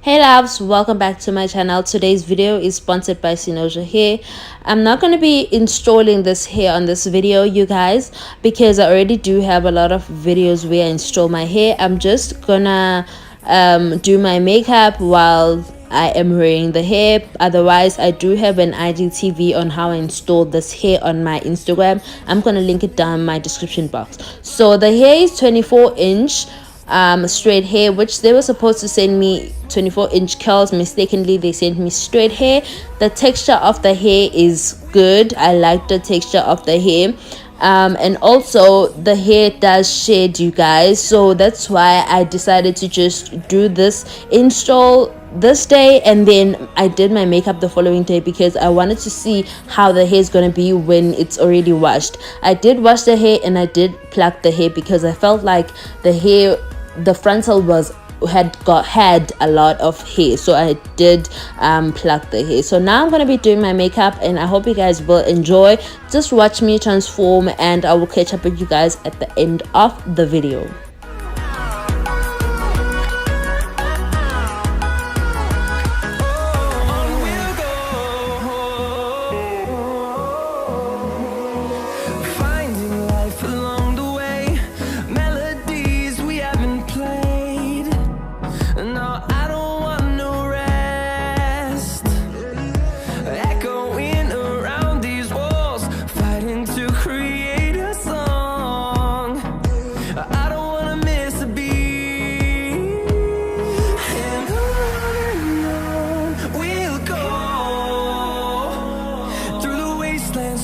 Hey loves, welcome back to my channel. Today's video is sponsored by Cynosure Hair. I'm not going to be installing this hair on this video, you guys, because I already do have a lot of videos where I install my hair. I'm just gonna do my makeup while I am wearing the hair. Otherwise, I do have an IGTV on how I installed this hair on my Instagram. I'm gonna link it down in my description box. So the hair is 24-inch straight hair, which they were supposed to send me 24-inch curls. Mistakenly they sent me straight hair. The texture of the hair is good. I like the texture of the hair, and also the hair does shed, you guys, so that's why I decided to just do this install this day, and then I did my makeup the following day because I wanted to see how the hair is going to be when it's already washed. I did wash the hair and I did pluck the hair because I felt like the frontal had a lot of hair, so I did pluck the hair. So now I'm going to be doing my makeup and I hope you guys will enjoy. Just watch me transform and I will catch up with you guys at the end of the video.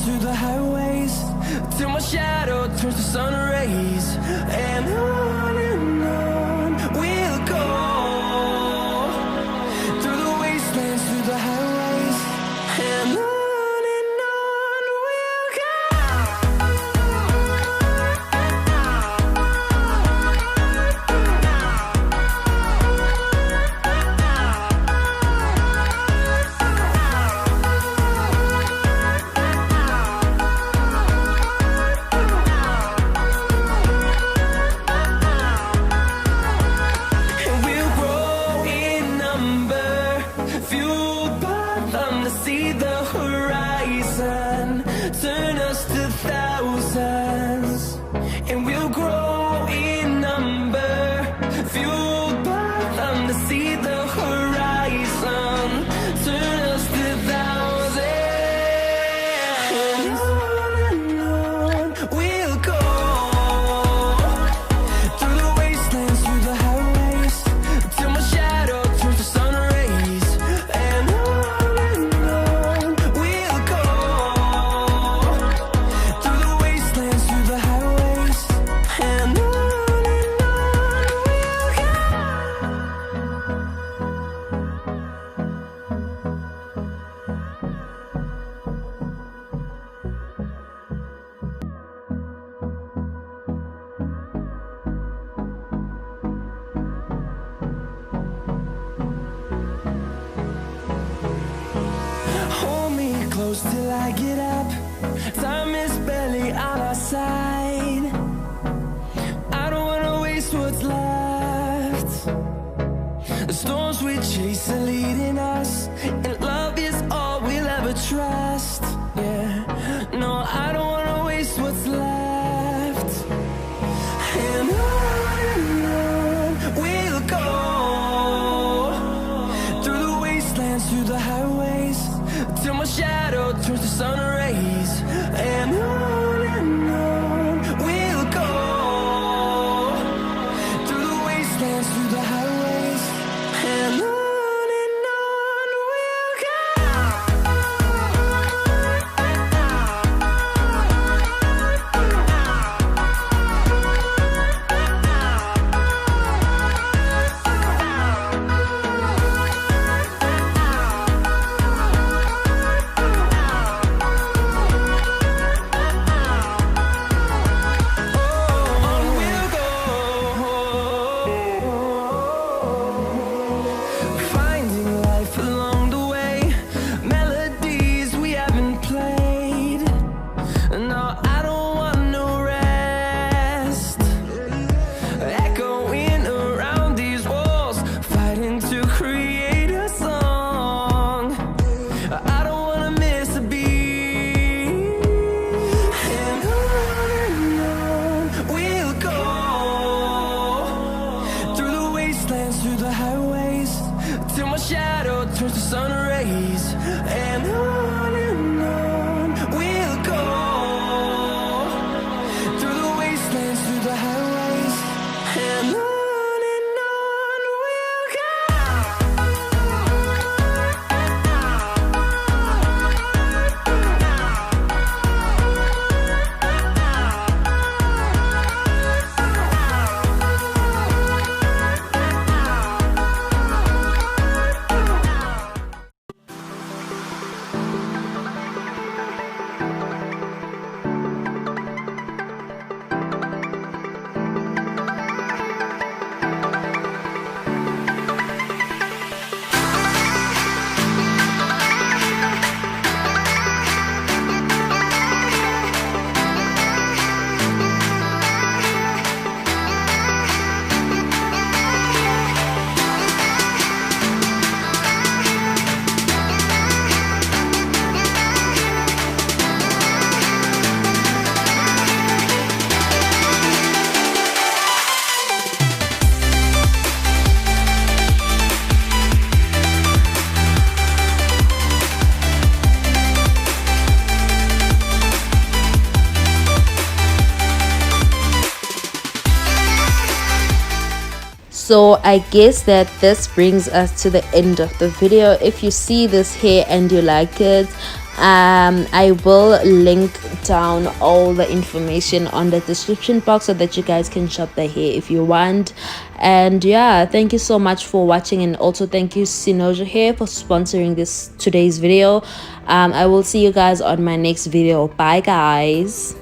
Through the highways, till my shadow turns to sun rays, and on we'll go. Through the wastelands, through the highways, and on see the horizon, turn us to thousands, and we'll grow in number, fueled by them to see the horizon, turn us to thousands, and on we'll go, through the wastelands, through the highways, till my shadow turns to sun rays, and close till I get up. Time is barely on our side. I don't wanna waste what's left. The storms we chase are leading us, and love is all we'll ever trust. Yeah, no, I don't wanna waste what's left. And on we'll go, through the wastelands, through the highways, till my shadow turns to sun rays, and on we'll go, through the wastelands, through the highways, and on we'll go. create a song. I don't wanna miss a beat. And on we'll go, through the wastelands, through the highways, till my shadow turns to sun rays. And on we'll go, through the wastelands, through the highways, and on we'll go. So I guess that this brings us to the end of the video. If you see this hair and you like it, I will link down all the information on the description box so that you guys can shop the hair if you want. And yeah, thank you so much for watching, and also thank you Cynosure Hair for sponsoring today's video. I will see you guys on my next video. Bye guys.